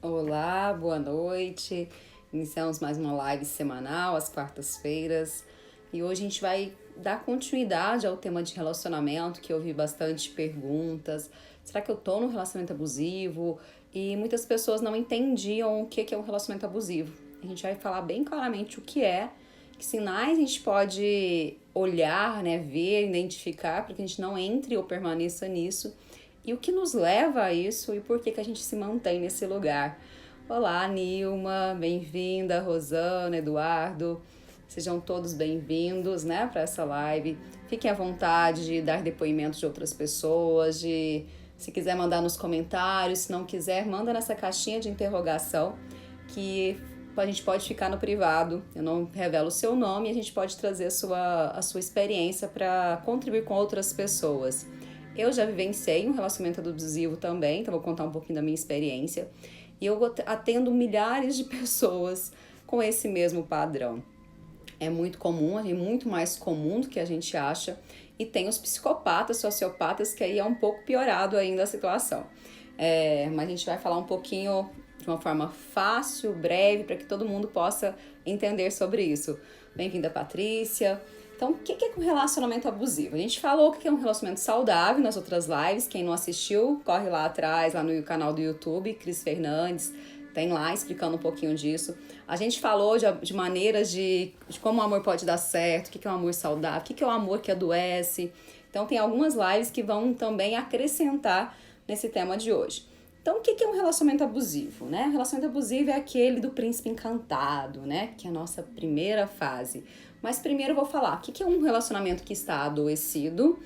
Olá, boa noite. Iniciamos mais uma live semanal às quartas-feiras e hoje a gente vai dar continuidade ao tema de relacionamento, que eu ouvi bastante perguntas. Será que eu tô num relacionamento abusivo? E muitas pessoas não entendiam o que é um relacionamento abusivo. A gente vai falar bem claramente o que sinais a gente pode olhar, né, ver, identificar, para que a gente não entre ou permaneça nisso. E o que nos leva a isso e por que a gente se mantém nesse lugar. Olá, Nilma, bem-vinda, Rosana, Eduardo. Sejam todos bem-vindos, né, para essa live. Fiquem à vontade de dar depoimentos de outras pessoas, se quiser mandar nos comentários, se não quiser, manda nessa caixinha de interrogação que a gente pode ficar no privado. Eu não revelo o seu nome e a gente pode trazer a sua experiência para contribuir com outras pessoas. Eu já vivenciei um relacionamento abusivo também, então vou contar um pouquinho da minha experiência. E eu atendo milhares de pessoas com esse mesmo padrão. É muito comum, é muito mais comum do que a gente acha. E tem os psicopatas, sociopatas, que aí é um pouco piorado ainda a situação. Mas a gente vai falar um pouquinho de uma forma fácil, breve, para que todo mundo possa entender sobre isso. Bem-vinda, Patrícia. Então, o que é um relacionamento abusivo? A gente falou o que é um relacionamento saudável nas outras lives. Quem não assistiu, corre lá atrás, lá no canal do YouTube, Cris Fernandes, tem lá explicando um pouquinho disso. A gente falou de maneiras de como o amor pode dar certo, o que é um amor saudável, o que é o amor que adoece. Então, tem algumas lives que vão também acrescentar nesse tema de hoje. Então, o que é um relacionamento abusivo, né? O relacionamento abusivo é aquele do príncipe encantado, né? Que é a nossa primeira fase. Mas primeiro eu vou falar, o que é um relacionamento que está adoecido,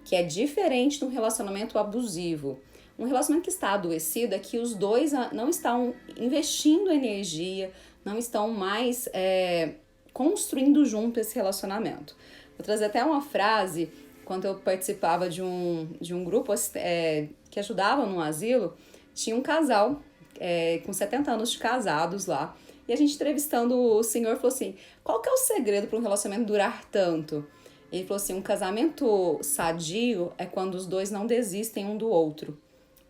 que é diferente de um relacionamento abusivo. Um relacionamento que está adoecido é que os dois não estão investindo energia, não estão mais construindo junto esse relacionamento. Vou trazer até uma frase, quando eu participava de um grupo que ajudava no asilo, tinha um casal com 70 anos de casados lá, e a gente entrevistando o senhor falou assim, qual que é o segredo para um relacionamento durar tanto? Ele falou assim, um casamento sadio é quando os dois não desistem um do outro.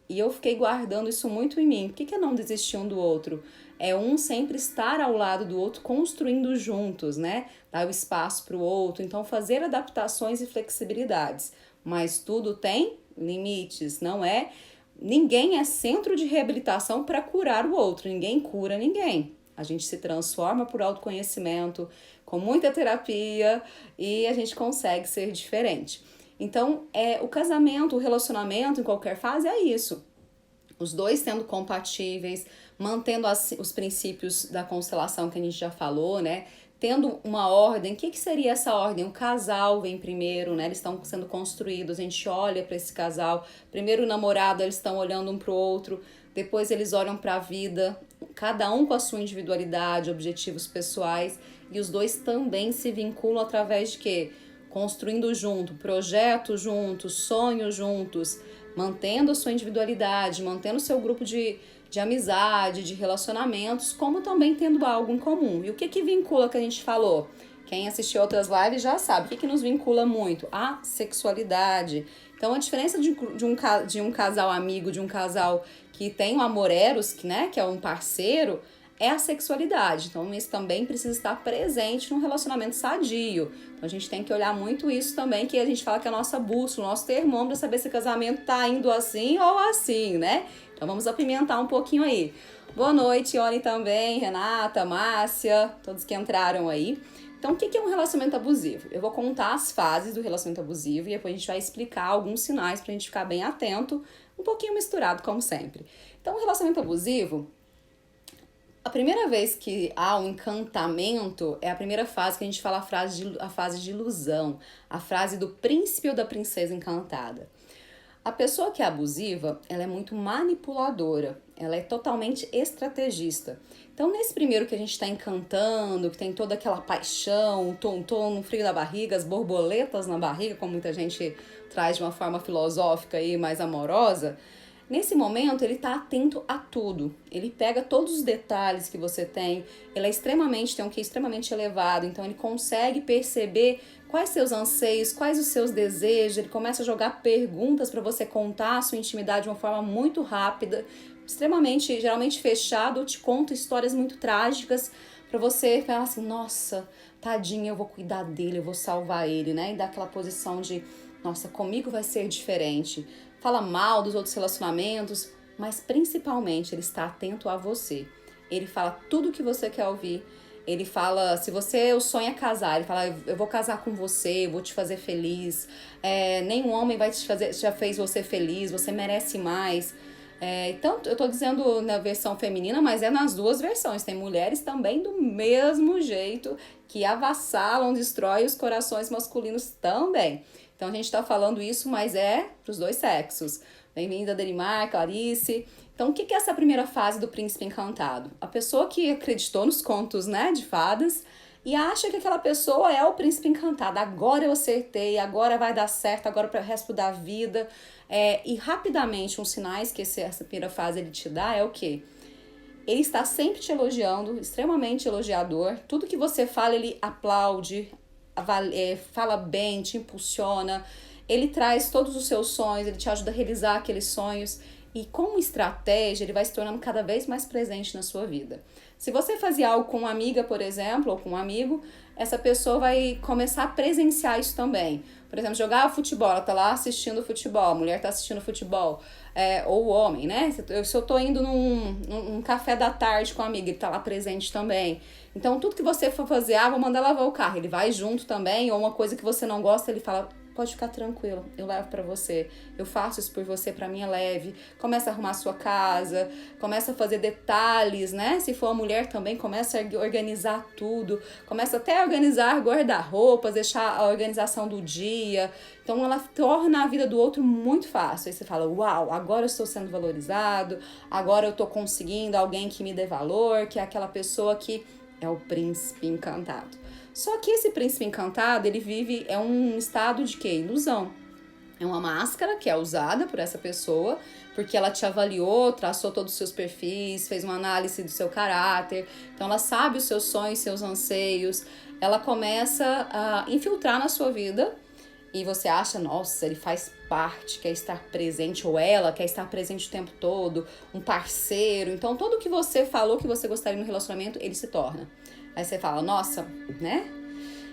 E eu fiquei guardando isso muito em mim. O que é não desistir um do outro? É um sempre estar ao lado do outro, construindo juntos, né? Dar o espaço para o outro. Então, fazer adaptações e flexibilidades. Mas tudo tem limites, não é? Ninguém é centro de reabilitação para curar o outro. Ninguém cura ninguém. A gente se transforma por autoconhecimento, com muita terapia, e a gente consegue ser diferente. Então, o casamento, o relacionamento, em qualquer fase, é isso. Os dois sendo compatíveis, mantendo os princípios da constelação que a gente já falou, né? Tendo uma ordem. O que seria essa ordem? O casal vem primeiro, né? Eles estão sendo construídos, a gente olha para esse casal. Primeiro o namorado, eles estão olhando um para o outro. Depois eles olham para a vida, cada um com a sua individualidade, objetivos pessoais. E os dois também se vinculam através de quê? Construindo junto, projetos juntos, sonhos juntos, mantendo a sua individualidade, mantendo o seu grupo de amizade, de relacionamentos, como também tendo algo em comum. E o que vincula que a gente falou? Quem assistiu outras lives já sabe. O que nos vincula muito? A sexualidade. Então, a diferença de um casal amigo, de um casal que tem um amor eros, né, que é um parceiro, é a sexualidade. Então, isso também precisa estar presente num relacionamento sadio. Então, a gente tem que olhar muito isso também, que a gente fala que é a nossa bússola, o nosso termômetro, saber se o casamento tá indo assim ou assim, né? Então, vamos apimentar um pouquinho aí. Boa noite, Ione também, Renata, Márcia, todos que entraram aí. Então, o que é um relacionamento abusivo? Eu vou contar as fases do relacionamento abusivo e depois a gente vai explicar alguns sinais pra gente ficar bem atento, um pouquinho misturado, como sempre. Então, o relacionamento abusivo, a primeira vez que há um encantamento é a primeira fase que a gente fala a fase de ilusão, a fase do príncipe ou da princesa encantada. A pessoa que é abusiva, ela é muito manipuladora, ela é totalmente estrategista. Então, nesse primeiro que a gente está encantando, que tem toda aquela paixão, o tom, um frio na barriga, as borboletas na barriga, como muita gente traz de uma forma filosófica e mais amorosa, nesse momento ele está atento a tudo. Ele pega todos os detalhes que você tem, ele tem um QI extremamente elevado, então ele consegue perceber quais seus anseios, quais os seus desejos, ele começa a jogar perguntas para você contar a sua intimidade de uma forma muito rápida, extremamente, geralmente fechado, te conta histórias muito trágicas pra você falar assim, nossa, tadinho, eu vou cuidar dele, eu vou salvar ele, né? E dar aquela posição de, nossa, comigo vai ser diferente. Fala mal dos outros relacionamentos, mas principalmente ele está atento a você. Ele fala tudo o que você quer ouvir. Ele fala, se você o sonha casar, ele fala, eu vou casar com você, eu vou te fazer feliz. Nenhum homem vai te fazer, já fez você feliz, você merece mais. Então, eu tô dizendo na versão feminina, mas é nas duas versões. Tem mulheres também do mesmo jeito que avassalam, destrói os corações masculinos também. Então, a gente tá falando isso, mas é pros dois sexos. Bem-vinda, Delimar, Clarice. Então, o que é essa primeira fase do príncipe encantado? A pessoa que acreditou nos contos, né, de fadas e acha que aquela pessoa é o príncipe encantado. Agora eu acertei, agora vai dar certo, agora para o resto da vida. E rapidamente, uns sinais que essa primeira fase ele te dá é o quê? Ele está sempre te elogiando, extremamente elogiador. Tudo que você fala, ele aplaude, fala bem, te impulsiona. Ele traz todos os seus sonhos, ele te ajuda a realizar aqueles sonhos. E como estratégia, ele vai se tornando cada vez mais presente na sua vida. Se você fazia algo com uma amiga, por exemplo, ou com um amigo, essa pessoa vai começar a presenciar isso também. Por exemplo, jogar futebol, ela tá lá assistindo futebol, a mulher tá assistindo futebol, ou o homem, né? Se eu tô indo num café da tarde com a amiga, ele tá lá presente também. Então, tudo que você for fazer, vou mandar lavar o carro, ele vai junto também, ou uma coisa que você não gosta, ele fala, pode ficar tranquilo, eu levo pra você, eu faço isso por você, pra mim é leve. Começa a arrumar a sua casa, começa a fazer detalhes, né? Se for uma mulher também, começa a organizar tudo, começa até a organizar guarda-roupas, deixar a organização do dia. Então ela torna a vida do outro muito fácil. Aí você fala, uau, agora eu estou sendo valorizado, agora eu tô conseguindo alguém que me dê valor, que é aquela pessoa que é o príncipe encantado. Só que esse príncipe encantado, ele vive, é um estado de quê? Ilusão. É uma máscara que é usada por essa pessoa, porque ela te avaliou, traçou todos os seus perfis, fez uma análise do seu caráter, então ela sabe os seus sonhos, seus anseios, ela começa a infiltrar na sua vida e você acha, nossa, ele faz parte, quer estar presente, ou ela quer estar presente o tempo todo, um parceiro, então tudo que você falou que você gostaria no relacionamento, ele se torna. Aí você fala, nossa, né?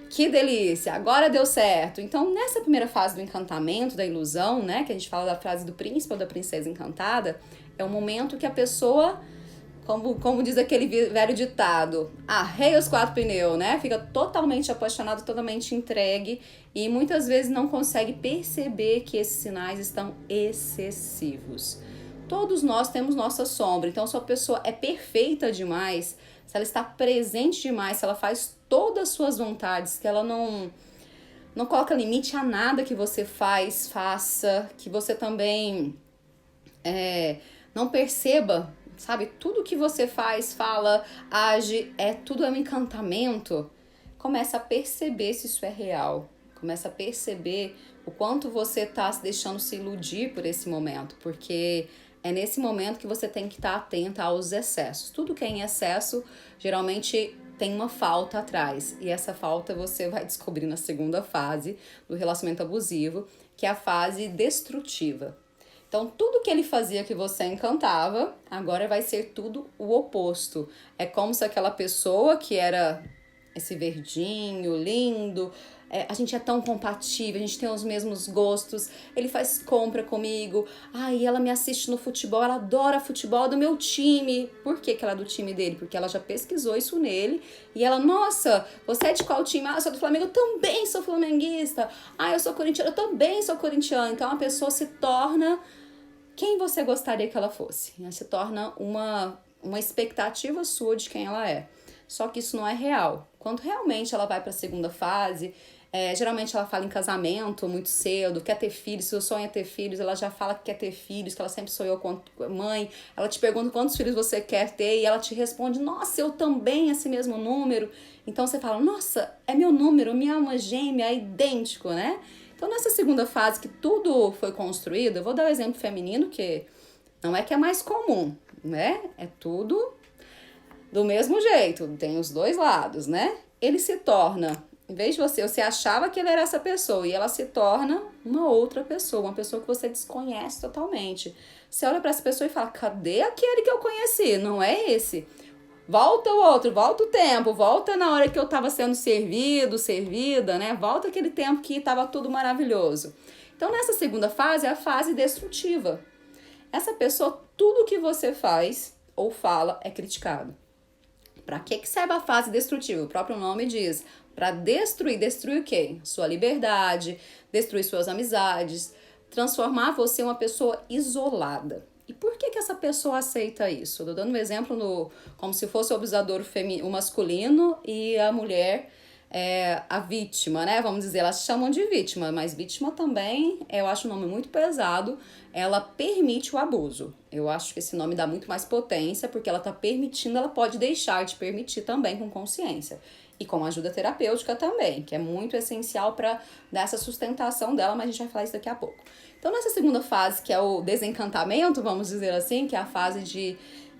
Que delícia, agora deu certo. Então, nessa primeira fase do encantamento, da ilusão, né? Que a gente fala da frase do príncipe ou da princesa encantada, é o momento que a pessoa, como diz aquele velho ditado, arreia os quatro pneus, né? Fica totalmente apaixonado, totalmente entregue e muitas vezes não consegue perceber que esses sinais estão excessivos. Todos nós temos nossa sombra, então se a pessoa é perfeita demais, se ela está presente demais, se ela faz todas as suas vontades, que ela não coloca limite a nada que você faça, que você também não perceba, sabe? Tudo que você faz, fala, age, tudo é um encantamento. Começa a perceber se isso é real. Começa a perceber o quanto você está se deixando se iludir por esse momento, porque é nesse momento que você tem que estar atenta aos excessos. Tudo que é em excesso, geralmente tem uma falta atrás. E essa falta você vai descobrir na segunda fase do relacionamento abusivo, que é a fase destrutiva. Então, tudo que ele fazia que você encantava, agora vai ser tudo o oposto. É como se aquela pessoa que era esse verdinho, lindo, a gente é tão compatível, a gente tem os mesmos gostos, ele faz compra comigo, ela me assiste no futebol, ela adora futebol do meu time. Por que ela é do time dele? Porque ela já pesquisou isso nele e ela, nossa, você é de qual time? Eu sou do Flamengo, eu também sou flamenguista. Eu sou corintiana, eu também sou corintiana. Então a pessoa se torna quem você gostaria que ela fosse. Ela se torna uma expectativa sua de quem ela é. Só que isso não é real. Quando realmente ela vai para a segunda fase, geralmente ela fala em casamento muito cedo, quer ter filhos, se o sonho é ter filhos, ela já fala que quer ter filhos, que ela sempre sonhou com mãe, ela te pergunta quantos filhos você quer ter e ela te responde, nossa, eu também, esse mesmo número. Então você fala, nossa, é meu número, minha alma gêmea, é idêntico, né? Então nessa segunda fase que tudo foi construído, eu vou dar o exemplo feminino, que não é que é mais comum, né? É tudo do mesmo jeito, tem os dois lados, né? Ele se torna, em vez de você achava que ele era essa pessoa e ela se torna uma outra pessoa, uma pessoa que você desconhece totalmente. Você olha para essa pessoa e fala, cadê aquele que eu conheci? Não é esse. Volta o outro, volta o tempo, volta na hora que eu estava sendo servida, né? Volta aquele tempo que estava tudo maravilhoso. Então, nessa segunda fase é a fase destrutiva. Essa pessoa, tudo que você faz ou fala é criticado. Para que serve a fase destrutiva? O próprio nome diz, para destruir. Destruir o quê? Sua liberdade, destruir suas amizades, transformar você em uma pessoa isolada. E por que essa pessoa aceita isso? Eu tô dando um exemplo como se fosse o abusador o masculino e a mulher a vítima, né? Vamos dizer, elas chamam de vítima, mas vítima também, eu acho um nome muito pesado, ela permite o abuso. Eu acho que esse nome dá muito mais potência, porque ela tá permitindo, ela pode deixar de permitir também com consciência. E com ajuda terapêutica também, que é muito essencial para dar essa sustentação dela, mas a gente vai falar isso daqui a pouco. Então, nessa segunda fase, que é o desencantamento, vamos dizer assim, que é a fase de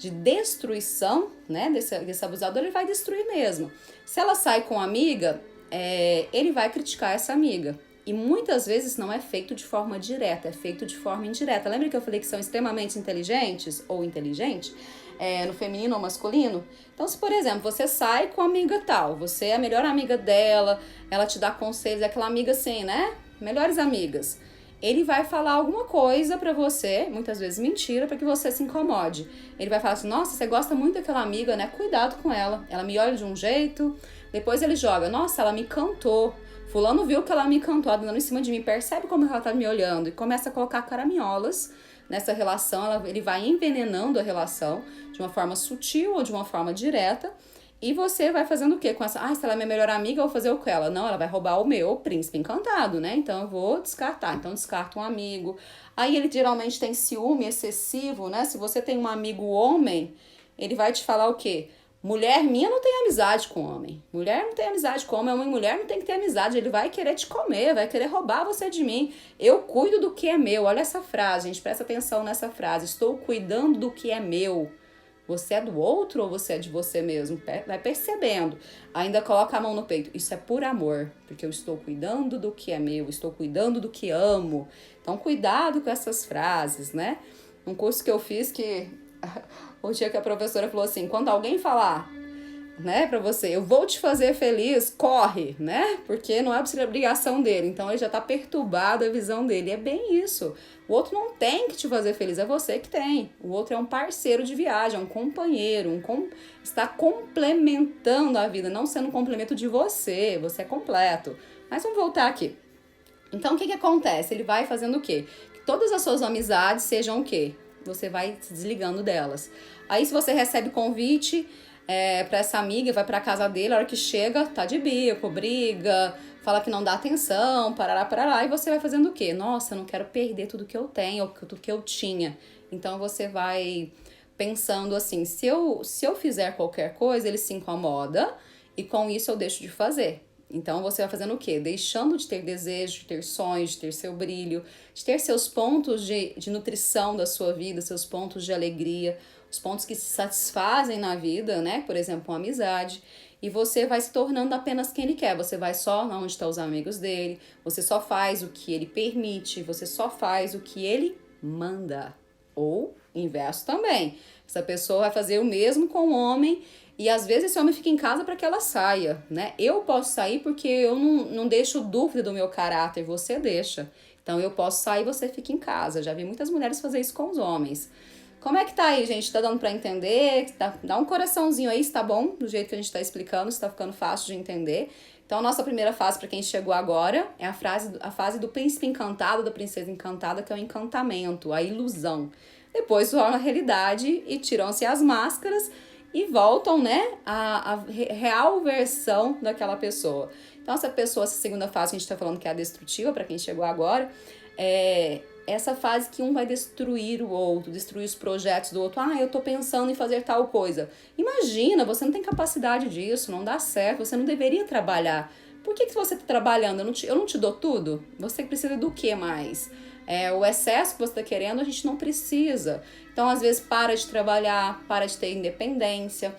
destruição, né, desse abusador, ele vai destruir mesmo. Se ela sai com uma amiga, ele vai criticar essa amiga. E muitas vezes não é feito de forma direta, é feito de forma indireta. Lembra que eu falei que são extremamente inteligentes ou inteligente? No feminino ou masculino? Então, se por exemplo, você sai com a amiga tal, você é a melhor amiga dela, ela te dá conselhos, é aquela amiga assim, né? Melhores amigas. Ele vai falar alguma coisa pra você, muitas vezes mentira, pra que você se incomode. Ele vai falar assim, nossa, você gosta muito daquela amiga, né? Cuidado com ela. Ela me olha de um jeito. Depois ele joga, nossa, ela me cantou. Fulano viu que ela me cantou, dando em cima de mim. Percebe como ela tá me olhando. E começa a colocar caraminholas nessa relação. Ele vai envenenando a relação de uma forma sutil ou de uma forma direta. E você vai fazendo o quê com essa? Se ela é minha melhor amiga, eu vou fazer o que ela? Não, ela vai roubar o meu príncipe encantado, né? Então eu vou descartar. Então descarta um amigo. Aí ele geralmente tem ciúme excessivo, né? Se você tem um amigo homem, ele vai te falar o quê? Mulher minha não tem amizade com homem. Mulher não tem amizade com homem. Mulher não tem que ter amizade. Ele vai querer te comer, vai querer roubar você de mim. Eu cuido do que é meu. Olha essa frase, gente. Presta atenção nessa frase. Estou cuidando do que é meu. Você é do outro ou você é de você mesmo? Vai percebendo. Ainda coloca a mão no peito. Isso é por amor, porque eu estou cuidando do que é meu, estou cuidando do que amo. Então, cuidado com essas frases, né? Um curso que eu fiz que o dia que a professora falou assim, quando alguém falar, né, pra você, eu vou te fazer feliz, corre, né? Porque não é obrigação dele. Então, ele já tá perturbado a visão dele. É bem isso. O outro não tem que te fazer feliz, é você que tem. O outro é um parceiro de viagem, é um companheiro, está complementando a vida, não sendo um complemento de você. Você é completo. Mas vamos voltar aqui. Então, o que acontece? Ele vai fazendo o quê? Que todas as suas amizades sejam o quê? Você vai se desligando delas. Aí, se você recebe convite pra essa amiga, vai pra casa dele, a hora que chega, tá de bico, briga, fala que não dá atenção, parará, e você vai fazendo o quê? Nossa, eu não quero perder tudo que eu tenho, ou tudo que eu tinha. Então você vai pensando assim, se eu fizer qualquer coisa, ele se incomoda, e com isso eu deixo de fazer. Então você vai fazendo o quê? Deixando de ter desejo, de ter sonhos, de ter seu brilho, de ter seus pontos de nutrição da sua vida, seus pontos de alegria, os pontos que se satisfazem na vida, né? Por exemplo, uma amizade. E você vai se tornando apenas quem ele quer. Você vai só onde estão os amigos dele, você só faz o que ele permite, você só faz o que ele manda. Ou inverso também. Essa pessoa vai fazer o mesmo com o homem e às vezes esse homem fica em casa para que ela saia, né? Eu posso sair porque eu não deixo dúvida do meu caráter, você deixa. Então eu posso sair e você fica em casa. Já vi muitas mulheres fazer isso com os homens. Como é que tá aí, gente? Tá dando pra entender? Dá um coraçãozinho aí, se tá bom? Do jeito que a gente tá explicando, se tá ficando fácil de entender. Então, a nossa primeira fase, pra quem chegou agora, é a fase do príncipe encantado, da princesa encantada, que é o encantamento, a ilusão. Depois torna a realidade e tiram-se as máscaras e voltam, né, a real versão daquela pessoa. Então, essa segunda fase que a gente tá falando que é a destrutiva, pra quem chegou agora, essa fase que um vai destruir o outro, destruir os projetos do outro. Eu tô pensando em fazer tal coisa. Imagina, você não tem capacidade disso, não dá certo, você não deveria trabalhar. Por que você tá trabalhando? Eu não te dou tudo? Você precisa do que mais? O excesso que você tá querendo, a gente não precisa. Então, às vezes, para de trabalhar, para de ter independência,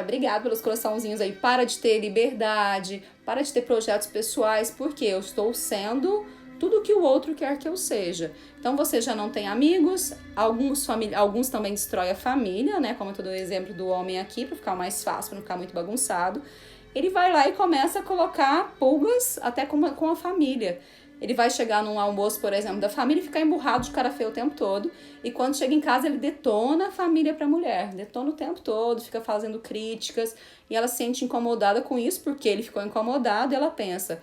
obrigado pelos coraçãozinhos aí, para de ter liberdade, para de ter projetos pessoais, porque eu estou sendo tudo que o outro quer que eu seja. Então você já não tem amigos, alguns também destrói a família, né? Como eu tô dando o exemplo do homem aqui, para ficar mais fácil, para não ficar muito bagunçado. Ele vai lá e começa a colocar pulgas até com a família. Ele vai chegar num almoço, por exemplo, da família e ficar emburrado de cara feia o tempo todo. E quando chega em casa, ele detona a família pra mulher. Detona o tempo todo, fica fazendo críticas. E ela se sente incomodada com isso, porque ele ficou incomodado. E ela pensa,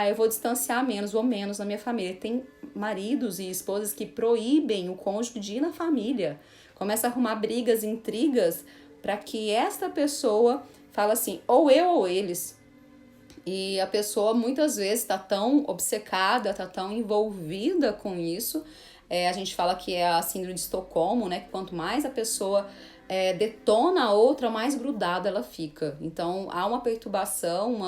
eu vou distanciar menos, vou menos na minha família. Tem maridos e esposas que proíbem o cônjuge de ir na família. Começa a arrumar brigas, intrigas, para que esta pessoa fale assim, ou eu ou eles. E a pessoa muitas vezes está tão obcecada, está tão envolvida com isso. A gente fala que é a síndrome de Estocolmo, né? Que quanto mais a pessoa detona a outra, mais grudada ela fica. Então há uma perturbação,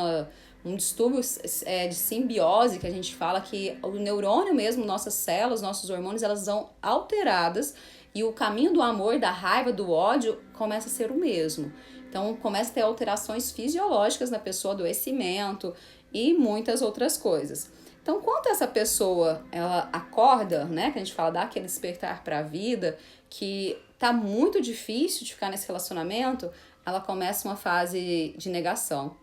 um distúrbio de simbiose, que a gente fala que o neurônio mesmo, nossas células, nossos hormônios, elas são alteradas e o caminho do amor, da raiva, do ódio começa a ser o mesmo. Então, começa a ter alterações fisiológicas na pessoa, adoecimento e muitas outras coisas. Então, quando essa pessoa, ela acorda, né, que a gente fala, dá aquele despertar para a vida, que tá muito difícil de ficar nesse relacionamento, ela começa uma fase de negação.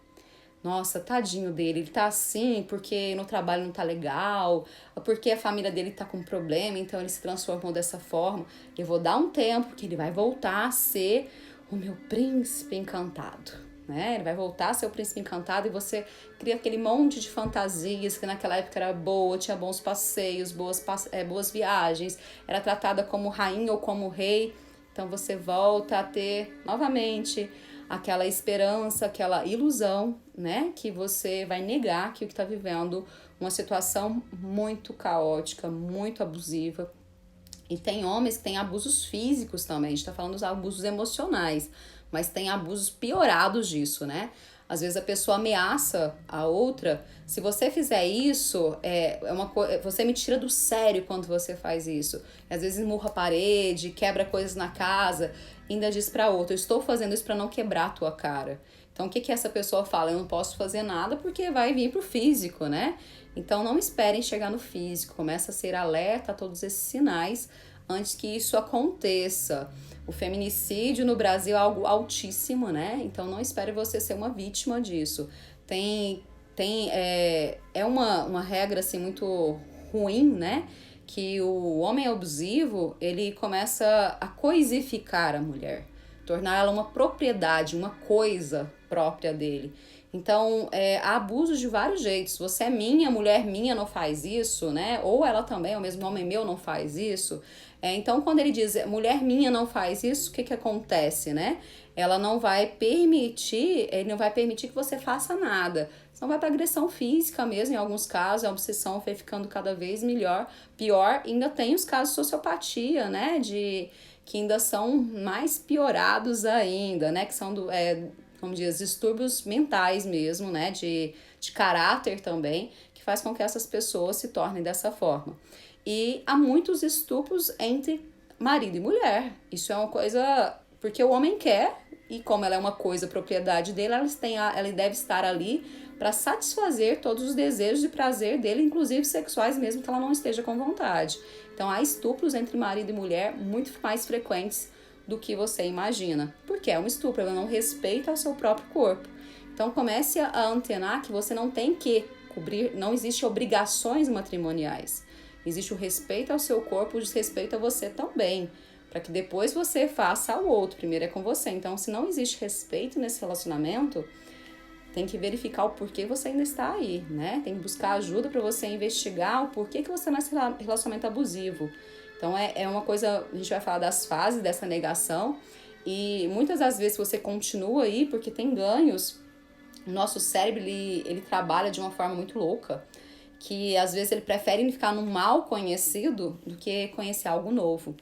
Nossa, tadinho dele, ele tá assim porque no trabalho não tá legal, porque a família dele tá com problema, então ele se transformou dessa forma. Eu vou dar um tempo que ele vai voltar a ser o meu príncipe encantado, né? Ele vai voltar a ser o príncipe encantado e você cria aquele monte de fantasias que naquela época era boa, tinha bons passeios, boas viagens, era tratada como rainha ou como rei. Então você volta a ter novamente aquela esperança, aquela ilusão, né? Que você vai negar que o que está vivendo uma situação muito caótica, muito abusiva. E tem homens que têm abusos físicos também, a gente tá falando dos abusos emocionais, mas tem abusos piorados disso, né? Às vezes a pessoa ameaça a outra, se você fizer isso, você me tira do sério quando você faz isso. Às vezes murra a parede, quebra coisas na casa, ainda diz pra outra, eu estou fazendo isso pra não quebrar a tua cara. Então o que essa pessoa fala? Eu não posso fazer nada porque vai vir pro físico, né? Então não esperem chegar no físico, começa a ser alerta a todos esses sinais antes que isso aconteça. O feminicídio no Brasil é algo altíssimo, né? Então não espere você ser uma vítima disso. É uma regra assim muito ruim, né? Que o homem abusivo, ele começa a coisificar a mulher, tornar ela uma propriedade, uma coisa própria dele. Então, há abusos de vários jeitos. Você é minha, mulher minha não faz isso, né? Ou ela também, o mesmo homem meu não faz isso. Então, quando ele diz mulher minha não faz isso, o que acontece, né? Ele não vai permitir que você faça nada. Senão vai para agressão física mesmo, em alguns casos, a obsessão foi ficando cada vez pior. Ainda tem os casos de sociopatia, né? Que ainda são mais piorados ainda, né? Que são como diz, distúrbios mentais mesmo, né, de caráter também, que faz com que essas pessoas se tornem dessa forma. E há muitos estupros entre marido e mulher. Isso é uma coisa, porque o homem quer, e como ela é uma coisa, propriedade dele, ela deve estar ali para satisfazer todos os desejos de prazer dele, inclusive sexuais, mesmo que ela não esteja com vontade. Então há estupros entre marido e mulher muito mais frequentes do que você imagina, porque é um estupro, ela não respeita o seu próprio corpo. Então comece a antenar que você não tem que cobrir, não existe obrigações matrimoniais. Existe o respeito ao seu corpo, o desrespeito a você também, para que depois você faça ao outro, primeiro é com você. Então, se não existe respeito nesse relacionamento, tem que verificar o porquê você ainda está aí, né? Tem que buscar ajuda para você investigar o porquê que você está nesse relacionamento abusivo. Então, é uma coisa, a gente vai falar das fases dessa negação, e muitas das vezes você continua aí porque tem ganhos, o nosso cérebro, ele trabalha de uma forma muito louca, que às vezes ele prefere ficar no mal conhecido do que conhecer algo novo.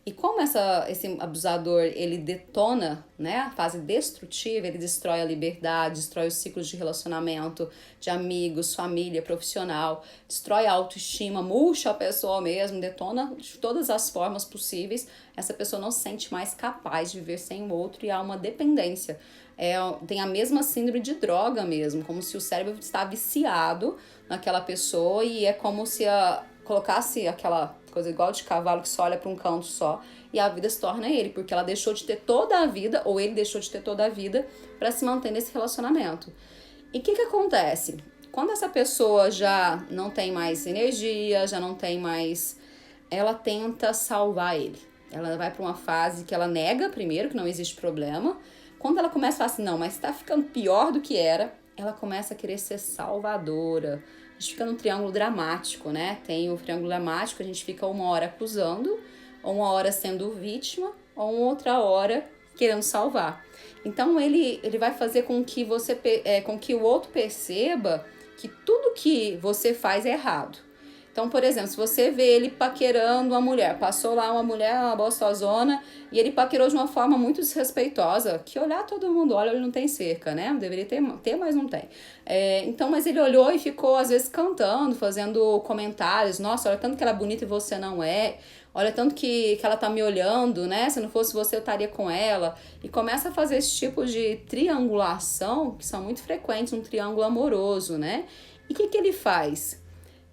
E como esse abusador, ele detona, né, a fase destrutiva, ele destrói a liberdade, destrói os ciclos de relacionamento, de amigos, família, profissional, destrói a autoestima, murcha a pessoa mesmo, detona de todas as formas possíveis, essa pessoa não se sente mais capaz de viver sem o outro e há uma dependência. Tem a mesma síndrome de droga mesmo, como se o cérebro está viciado naquela pessoa e é como se colocasse aquela coisa igual de cavalo que só olha para um canto só e a vida se torna ele, porque ela deixou de ter toda a vida, ou ele deixou de ter toda a vida para se manter nesse relacionamento. E o que acontece? Quando essa pessoa já não tem mais energia, já não tem mais... Ela tenta salvar ele. Ela vai para uma fase que ela nega primeiro, que não existe problema. Quando ela começa a falar assim, não, mas tá ficando pior do que era, ela começa a querer ser salvadora. A gente fica num triângulo dramático, né? Tem o triângulo dramático, a gente fica uma hora acusando, ou uma hora sendo vítima, ou uma outra hora querendo salvar. Então ele vai fazer com que com que o outro perceba que tudo que você faz é errado. Então, por exemplo, se você vê ele paquerando uma mulher, passou lá uma mulher, uma gostosona, e ele paquerou de uma forma muito desrespeitosa, que olhar todo mundo olha, ele não tem cerca, né? Deveria ter, mas não tem. Então, mas ele olhou e ficou, às vezes, cantando, fazendo comentários. Nossa, olha tanto que ela é bonita e você não é. Olha tanto que ela tá me olhando, né? Se não fosse você, eu estaria com ela. E começa a fazer esse tipo de triangulação, que são muito frequentes, um triângulo amoroso, né? E o que ele faz?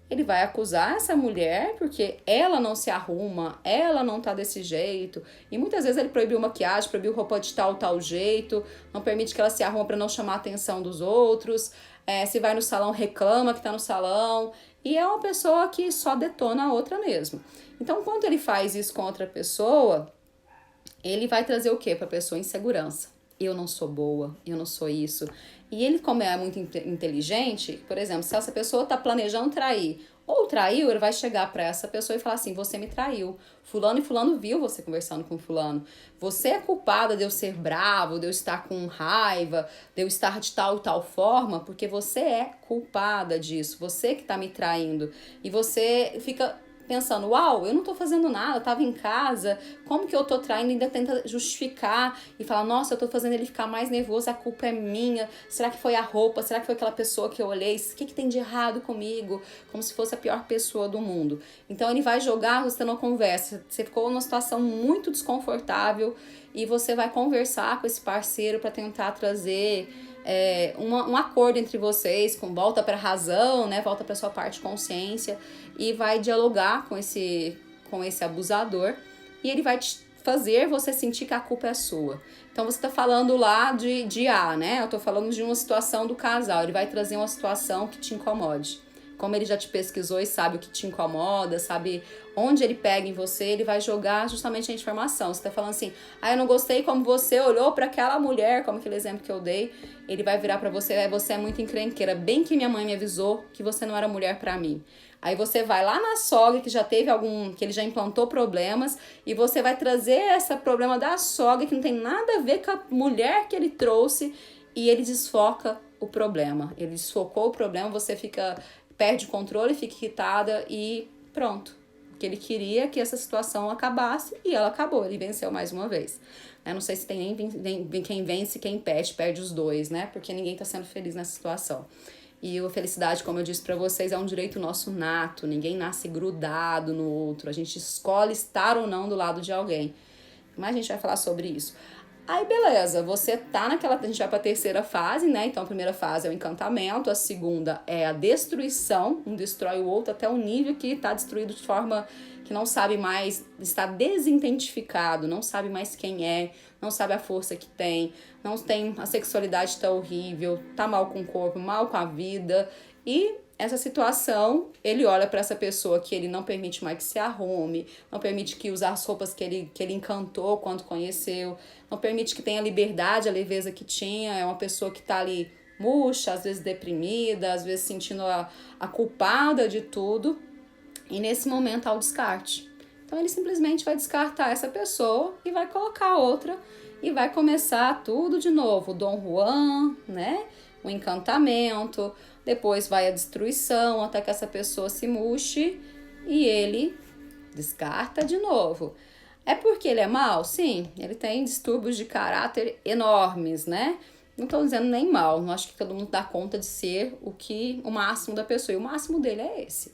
Ele vai acusar essa mulher porque ela não se arruma, ela não tá desse jeito. E muitas vezes ele proibiu maquiagem, proibiu roupa de tal jeito, não permite que ela se arruma para não chamar a atenção dos outros. Se vai no salão, reclama que tá no salão. E é uma pessoa que só detona a outra mesmo. Então, quando ele faz isso com outra pessoa, ele vai trazer o quê pra pessoa? Insegurança. Eu não sou boa, eu não sou isso. E ele, como é muito inteligente, por exemplo, se essa pessoa tá planejando trair ou traiu, ele vai chegar pra essa pessoa e falar assim, você me traiu. Fulano e fulano viu você conversando com fulano. Você é culpada de eu ser bravo, de eu estar com raiva, de eu estar de tal e tal forma, porque você é culpada disso. Você que tá me traindo. E você fica pensando, uau, eu não tô fazendo nada, eu tava em casa, como que eu tô traindo? Ainda tenta justificar e falar, nossa, eu tô fazendo ele ficar mais nervoso, a culpa é minha, será que foi a roupa, será que foi aquela pessoa que eu olhei, o que tem de errado comigo? Como se fosse a pior pessoa do mundo. Então ele vai jogar você numa conversa, você ficou numa situação muito desconfortável e você vai conversar com esse parceiro para tentar trazer um acordo entre vocês, volta para a razão, né? Volta para sua parte de consciência e vai dialogar com esse abusador e ele vai te fazer você sentir que a culpa é sua. Então você tá falando lá de A, né? Eu tô falando de uma situação do casal, ele vai trazer uma situação que te incomode. Como ele já te pesquisou e sabe o que te incomoda, sabe onde ele pega em você, ele vai jogar justamente a informação. Você tá falando assim, eu não gostei como você olhou para aquela mulher, como aquele exemplo que eu dei. Ele vai virar para você, você é muito encrenqueira, bem que minha mãe me avisou que você não era mulher para mim. Aí você vai lá na sogra que já teve que ele já implantou problemas e você vai trazer esse problema da sogra que não tem nada a ver com a mulher que ele trouxe e ele desfoca o problema. Ele desfocou o problema, você perde o controle, fica irritada e pronto. Porque ele queria que essa situação acabasse e ela acabou, ele venceu mais uma vez. Eu não sei se tem nem quem vence e quem perde os dois, né? Porque ninguém tá sendo feliz nessa situação. E a felicidade, como eu disse pra vocês, é um direito nosso nato. Ninguém nasce grudado no outro. A gente escolhe estar ou não do lado de alguém. Mas a gente vai falar sobre isso. Aí, beleza, você tá a gente vai pra terceira fase, né? Então, a primeira fase é o encantamento, a segunda é a destruição. Um destrói o outro até o nível que tá destruído de forma que não sabe mais, está desidentificado, não sabe mais quem é, não sabe a força que tem, não tem, a sexualidade tá horrível, tá mal com o corpo, mal com a vida. E essa situação, ele olha para essa pessoa que ele não permite mais que se arrume, não permite que use as roupas que ele encantou quando conheceu, não permite que tenha a liberdade, a leveza que tinha, é uma pessoa que tá ali murcha, às vezes deprimida, às vezes sentindo a culpada de tudo, e nesse momento há o descarte. Então ele simplesmente vai descartar essa pessoa e vai colocar outra e vai começar tudo de novo, o Dom Juan, né? O encantamento, depois vai a destruição até que essa pessoa se murche e ele descarta de novo. É porque ele é mau? Sim, ele tem distúrbios de caráter enormes, né? Não estou dizendo nem mal, não acho que todo mundo dá conta de ser o máximo da pessoa, e o máximo dele é esse.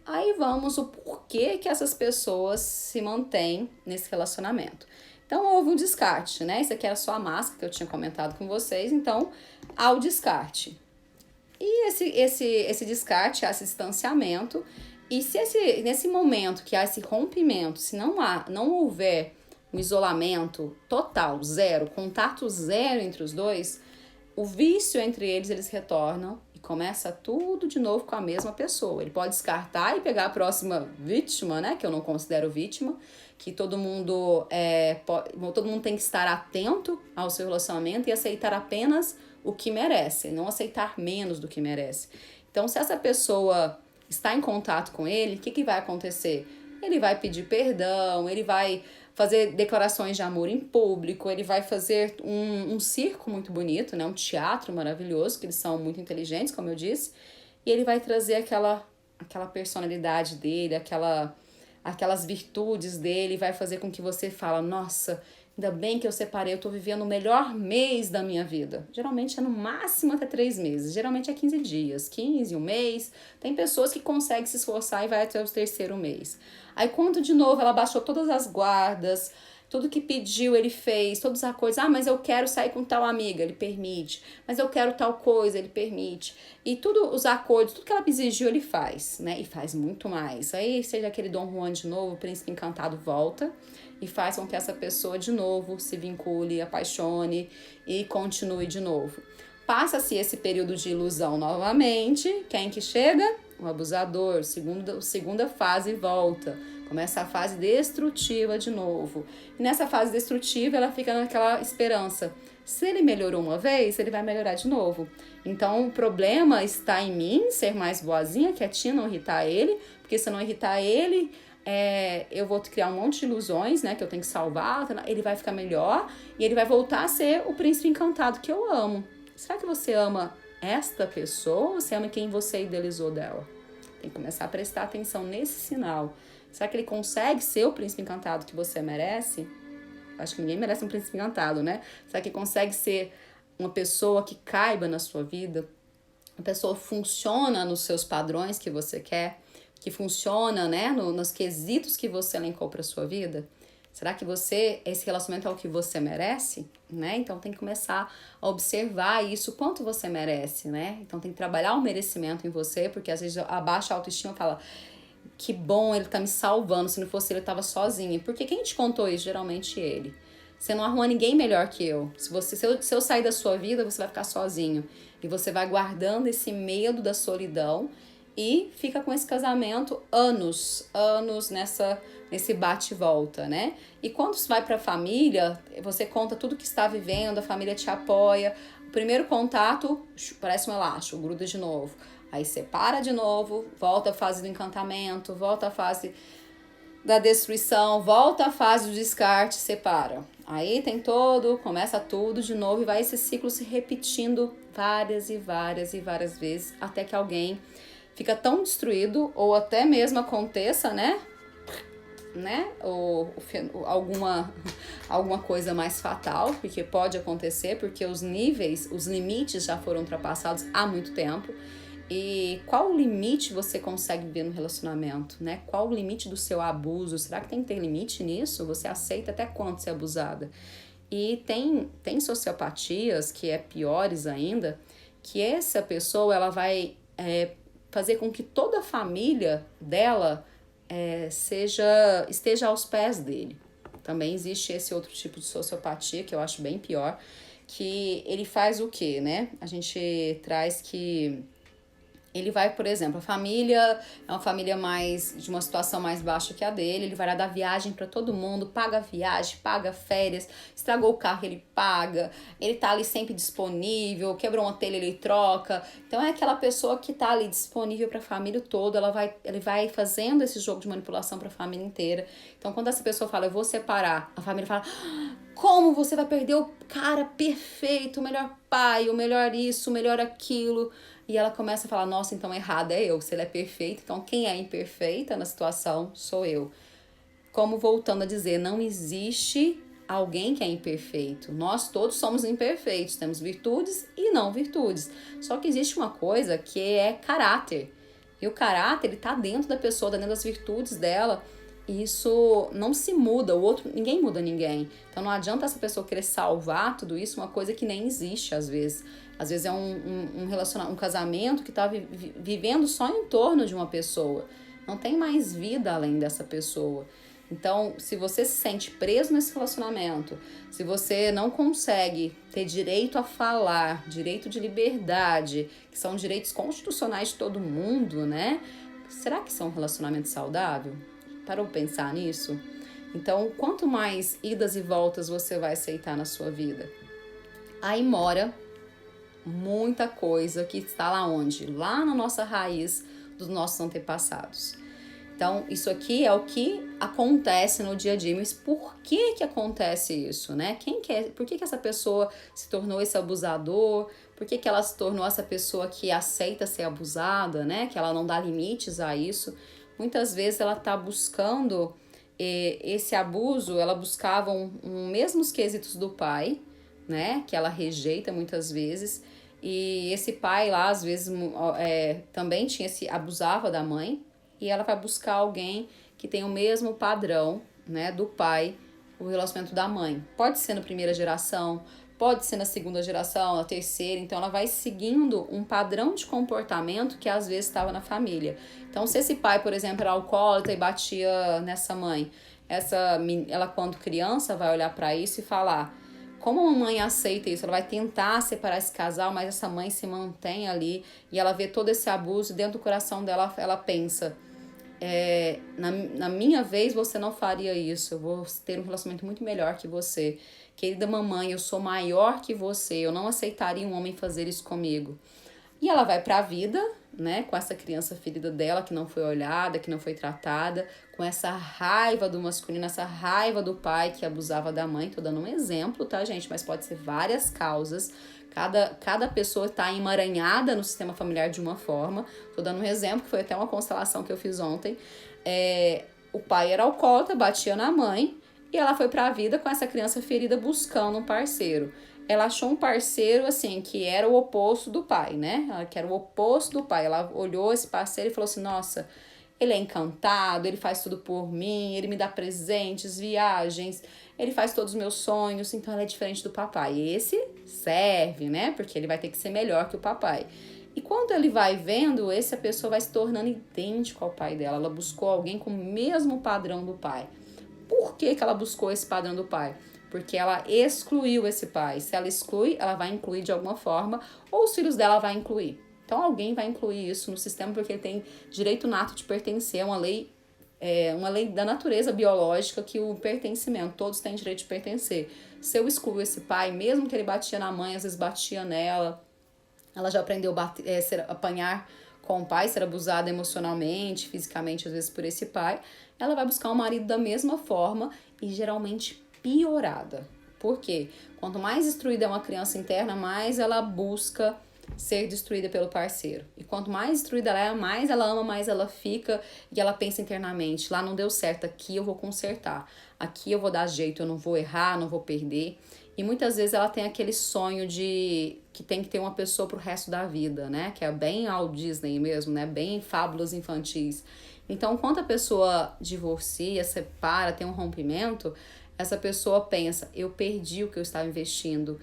Aí vamos o porquê que essas pessoas se mantêm nesse relacionamento. Então houve um descarte, né? Isso aqui era só a máscara que eu tinha comentado com vocês, então há o descarte. E esse descarte, esse distanciamento, e se nesse momento que há esse rompimento, se não houver um isolamento total, zero, contato zero entre os dois, o vício entre eles retornam e começa tudo de novo com a mesma pessoa. Ele pode descartar e pegar a próxima vítima, né? Que eu não considero vítima, que todo mundo tem que estar atento ao seu relacionamento e aceitar apenas o que merece, não aceitar menos do que merece. Então, se essa pessoa está em contato com ele, o que vai acontecer? Ele vai pedir perdão, ele vai fazer declarações de amor em público, ele vai fazer um circo muito bonito, né? Um teatro maravilhoso, que eles são muito inteligentes, como eu disse, e ele vai trazer aquela personalidade dele, aquelas virtudes dele, vai fazer com que você fala, nossa, ainda bem que eu separei, eu tô vivendo o melhor mês da minha vida. Geralmente é no máximo até 3 meses, geralmente é 15 dias, 15, um mês. Tem pessoas que conseguem se esforçar e vai até o 3º mês. Aí quando de novo ela baixou todas as guardas, tudo que pediu ele fez, todos os acordos. Ah, mas eu quero sair com tal amiga, ele permite. Mas eu quero tal coisa, ele permite. E tudo, os acordos, tudo que ela exigiu, ele faz, né? E faz muito mais. Aí seja aquele Dom Juan de novo, o príncipe encantado volta e faz com que essa pessoa de novo se vincule, apaixone e continue de novo. Passa-se esse período de ilusão novamente. Quem que chega? O abusador. Segunda fase volta. Começa a fase destrutiva de novo. E nessa fase destrutiva, ela fica naquela esperança. Se ele melhorou uma vez, ele vai melhorar de novo. Então, o problema está em mim, ser mais boazinha, quietinha, não irritar ele. Porque se eu não irritar ele, eu vou criar um monte de ilusões, né? Que eu tenho que salvar. Ele vai ficar melhor e ele vai voltar a ser o príncipe encantado que eu amo. Será que você ama esta pessoa ou você ama quem você idealizou dela? Tem que começar a prestar atenção nesse sinal. Será que ele consegue ser o príncipe encantado que você merece? Acho que ninguém merece um príncipe encantado, né? Será que consegue ser uma pessoa que caiba na sua vida? Uma pessoa que funciona nos seus padrões que você quer? Que funciona, né, nos quesitos que você elencou para sua vida? Será que esse relacionamento é o que você merece? Né? Então tem que começar a observar isso, quanto você merece, né? Então tem que trabalhar o merecimento em você, porque às vezes a baixa autoestima fala, que bom, ele tá me salvando, se não fosse ele eu tava sozinha. Porque quem te contou isso? Geralmente ele. Você não arruma ninguém melhor que eu. Se eu sair da sua vida, você vai ficar sozinho. E você vai guardando esse medo da solidão e fica com esse casamento anos nesse bate e volta, né? E quando você vai pra família, você conta tudo que está vivendo, a família te apoia. O primeiro contato parece um elástico, gruda de novo. Aí separa de novo, volta à fase do encantamento, volta à fase da destruição, volta à fase do descarte, separa. Aí começa tudo de novo e vai esse ciclo se repetindo várias e várias e várias vezes, até que alguém fica tão destruído, ou até mesmo aconteça, né? Ou alguma coisa mais fatal, porque pode acontecer, porque os limites já foram ultrapassados há muito tempo. E qual o limite você consegue ver no relacionamento, né? Qual o limite do seu abuso? Será que tem que ter limite nisso? Você aceita até quando ser abusada? E tem sociopatias, que é piores ainda, que essa pessoa ela vai fazer com que toda a família dela esteja aos pés dele. Também existe esse outro tipo de sociopatia, que eu acho bem pior, que ele faz o quê, né? A gente traz que ele vai, por exemplo, a família é uma família de uma situação mais baixa que a dele, ele vai lá dar viagem para todo mundo, paga viagem, paga férias, estragou o carro, ele paga, ele tá ali sempre disponível, quebrou uma telha, ele troca. Então é aquela pessoa que tá ali disponível para a família toda, ele vai fazendo esse jogo de manipulação para a família inteira. Então quando essa pessoa fala, eu vou separar, a família fala, como você vai perder o cara perfeito, o melhor pai, o melhor isso, o melhor aquilo? E ela começa a falar, nossa, então errada é eu. Se ele é perfeito, então quem é imperfeita na situação sou eu. como voltando a dizer, não existe alguém que é imperfeito. Nós todos somos imperfeitos, temos virtudes e não virtudes. Só que existe uma coisa que é caráter. E o caráter, ele tá dentro da pessoa, dentro das virtudes dela. E isso não se muda, o outro, ninguém muda ninguém. Então não adianta essa pessoa querer salvar tudo isso, uma coisa que nem existe às vezes. Às vezes é um casamento que tá vivendo só em torno de uma pessoa. Não tem mais vida além dessa pessoa. Então, se você se sente preso nesse relacionamento, se você não consegue ter direito a falar, direito de liberdade, que são direitos constitucionais de todo mundo, né? Será que isso é um relacionamento saudável? Parou pra pensar nisso? Então, quanto mais idas e voltas você vai aceitar na sua vida? Aí mora muita coisa que está lá onde? Lá na nossa raiz dos nossos antepassados. Então, isso aqui é o que acontece no dia a dia. Mas por que que acontece isso, né? Por que que essa pessoa se tornou esse abusador? Por que que ela se tornou essa pessoa que aceita ser abusada, né? Que ela não dá limites a isso. Muitas vezes ela está buscando esse abuso, ela buscava mesmos quesitos do pai, né? Que ela rejeita muitas vezes. E esse pai lá, às vezes, também abusava da mãe. E ela vai buscar alguém que tem o mesmo padrão, né, do pai, o relacionamento da mãe. Pode ser na primeira geração, pode ser na segunda geração, na terceira. Então, ela vai seguindo um padrão de comportamento que às vezes estava na família. Então, se esse pai, por exemplo, era alcoólatra e batia nessa mãe, ela, quando criança, vai olhar para isso e falar: como a mamãe aceita isso? Ela vai tentar separar esse casal, mas essa mãe se mantém ali e ela vê todo esse abuso e dentro do coração dela, ela pensa: na minha vez você não faria isso, eu vou ter um relacionamento muito melhor que você. Querida mamãe, eu sou maior que você, eu não aceitaria um homem fazer isso comigo. E ela vai pra vida, né, com essa criança ferida dela, que não foi olhada, que não foi tratada, com essa raiva do masculino, essa raiva do pai que abusava da mãe. Tô dando um exemplo, tá, gente? Mas pode ser várias causas. Cada pessoa tá emaranhada no sistema familiar de uma forma. Tô dando um exemplo, que foi até uma constelação que eu fiz ontem. O pai era alcoólatra, batia na mãe, e ela foi pra vida com essa criança ferida buscando um parceiro. Ela achou um parceiro, assim, que era o oposto do pai, né? Que era o oposto do pai. Ela olhou esse parceiro e falou assim: nossa, ele é encantado, ele faz tudo por mim, ele me dá presentes, viagens, ele faz todos os meus sonhos, então ela é diferente do papai. E esse serve, né? Porque ele vai ter que ser melhor que o papai. E quando ele vai vendo, essa pessoa vai se tornando idêntica ao pai dela. Ela buscou alguém com o mesmo padrão do pai. Por que que ela buscou esse padrão do pai? Porque ela excluiu esse pai. Se ela exclui, ela vai incluir de alguma forma, ou os filhos dela vai incluir. Então alguém vai incluir isso no sistema porque ele tem direito nato de pertencer, é uma lei da natureza biológica, que o pertencimento, todos têm direito de pertencer. Se eu excluo esse pai, mesmo que ele batia na mãe, às vezes batia nela, ela já aprendeu apanhar com o pai, ser abusada emocionalmente, fisicamente, às vezes por esse pai, ela vai buscar um marido da mesma forma e geralmente piorada. Por quê? Quanto mais destruída é uma criança interna, mais ela busca ser destruída pelo parceiro. E quanto mais destruída ela é, mais ela ama, mais ela fica, e ela pensa internamente: lá não deu certo, aqui eu vou consertar, aqui eu vou dar jeito, eu não vou errar, não vou perder. E muitas vezes ela tem aquele sonho de que tem que ter uma pessoa pro resto da vida, né? Que é bem Walt Disney mesmo, né? Bem fábulas infantis. Então, quando a pessoa divorcia, separa, tem um rompimento, essa pessoa pensa: eu perdi o que eu estava investindo,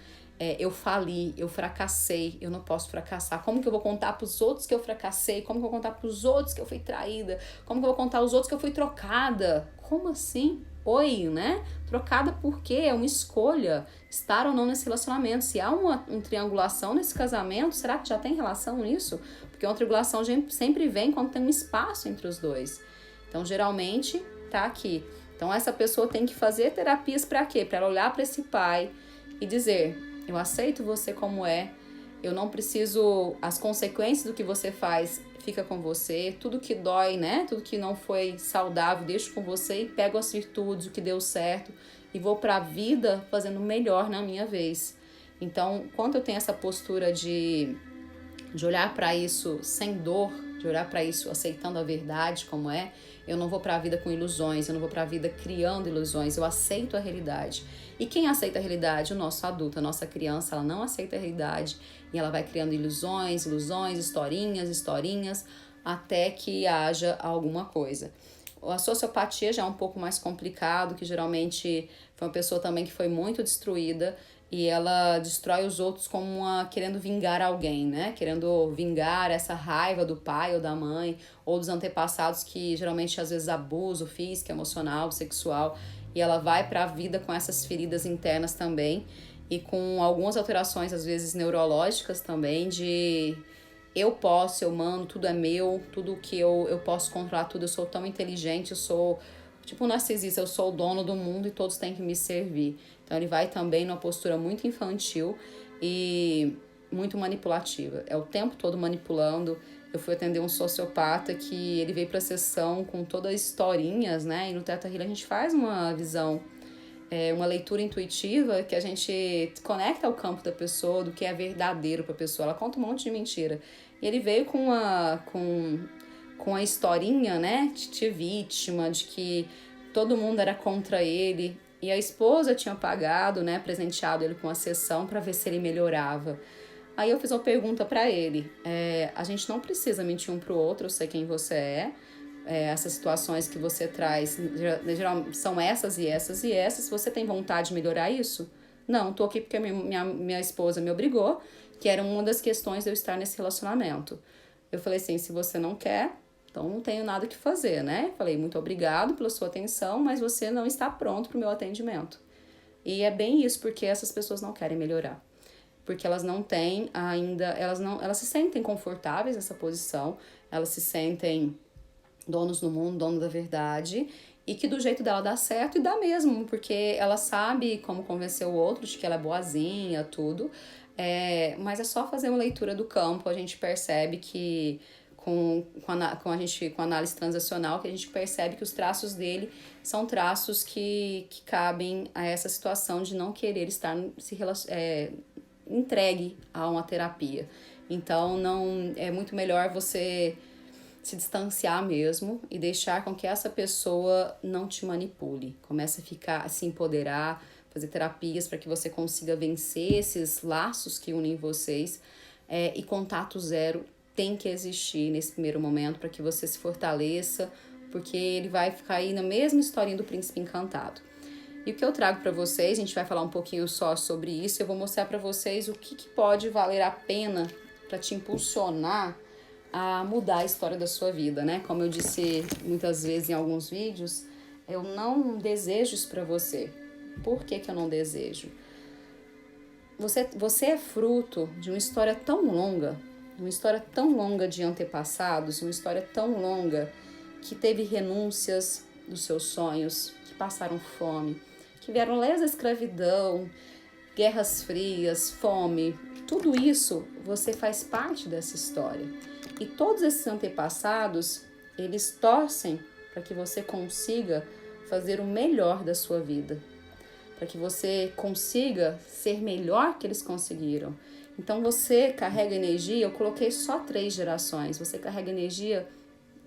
eu fali, eu fracassei, eu não posso fracassar. Como que eu vou contar pros outros que eu fracassei? Como que eu vou contar pros outros que eu fui traída? Como que eu vou contar aos outros que eu fui trocada? Como assim? Oi, né? Trocada por quê? É uma escolha estar ou não nesse relacionamento. Se há uma triangulação nesse casamento, será que já tem relação nisso? Porque uma triangulação sempre vem quando tem um espaço entre os dois. Então, geralmente, tá aqui. Então, essa pessoa tem que fazer terapias para quê? Para ela olhar para esse pai e dizer: eu aceito você como é, eu não preciso, as consequências do que você faz fica com você, tudo que dói, né? Tudo que não foi saudável, deixo com você e pego as virtudes, o que deu certo e vou para a vida fazendo melhor na minha vez. Então, quando eu tenho essa postura de olhar para isso sem dor, de olhar para isso aceitando a verdade como é. Eu não vou para a vida com ilusões, eu não vou para a vida criando ilusões, eu aceito a realidade. E quem aceita a realidade? O nosso adulto, a nossa criança, ela não aceita a realidade e ela vai criando ilusões, historinhas, até que haja alguma coisa. A sociopatia já é um pouco mais complicado, que geralmente foi uma pessoa também que foi muito destruída e ela destrói os outros como querendo vingar alguém, né? Querendo vingar essa raiva do pai ou da mãe ou dos antepassados que geralmente às vezes abuso físico, emocional, sexual, e ela vai para a vida com essas feridas internas também e com algumas alterações às vezes neurológicas também de eu posso, eu mando, tudo é meu, tudo que eu posso controlar, tudo, eu sou tão inteligente, eu sou tipo um narcisista, eu sou o dono do mundo e todos têm que me servir. Então ele vai também numa postura muito infantil e muito manipulativa. É o tempo todo manipulando. Eu fui atender um sociopata que ele veio pra sessão com todas as historinhas, né? E no Theta Healing a gente faz uma visão, uma leitura intuitiva que a gente conecta ao campo da pessoa, do que é verdadeiro pra pessoa. Ela conta um monte de mentira. E ele veio com a historinha, né, de vítima, de que todo mundo era contra ele. E a esposa tinha pagado, né, presenteado ele com a sessão para ver se ele melhorava. Aí eu fiz uma pergunta para ele. A gente não precisa mentir um pro outro, eu sei quem você é. Essas situações que você traz são essas e essas e essas. Você tem vontade de melhorar isso? Não, tô aqui porque minha esposa me obrigou, que era uma das questões de eu estar nesse relacionamento. Eu falei assim, se você não quer, então não tenho nada que fazer, né? Falei, muito obrigado pela sua atenção, mas você não está pronto para o meu atendimento. E é bem isso, porque essas pessoas não querem melhorar. Porque elas não têm ainda, elas se sentem confortáveis nessa posição, elas se sentem donos do mundo, dono da verdade, e que do jeito dela dá certo e dá mesmo, porque ela sabe como convencer o outro de que ela é boazinha, tudo. Mas é só fazer uma leitura do campo, a gente percebe que com análise transacional, que a gente percebe que os traços dele são traços que cabem a essa situação de não querer estar entregue a uma terapia. Então, não é muito melhor você se distanciar mesmo e deixar com que essa pessoa não te manipule. Comece a se empoderar, fazer terapias para que você consiga vencer esses laços que unem vocês. E contato zero tem que existir nesse primeiro momento para que você se fortaleça, porque ele vai ficar aí na mesma historinha do Príncipe Encantado. E o que eu trago para vocês, a gente vai falar um pouquinho só sobre isso, eu vou mostrar para vocês o que pode valer a pena para te impulsionar a mudar a história da sua vida, né? Como eu disse muitas vezes em alguns vídeos, eu não desejo isso para você. Por que eu não desejo? Você é fruto de uma história tão longa de antepassados, uma história tão longa que teve renúncias dos seus sonhos, que passaram fome, que vieram lesas da escravidão, guerras frias, fome. Tudo isso, você faz parte dessa história. E todos esses antepassados, eles torcem para que você consiga fazer o melhor da sua vida, para que você consiga ser melhor que eles conseguiram. Então você carrega energia, eu coloquei só 3 gerações, você carrega energia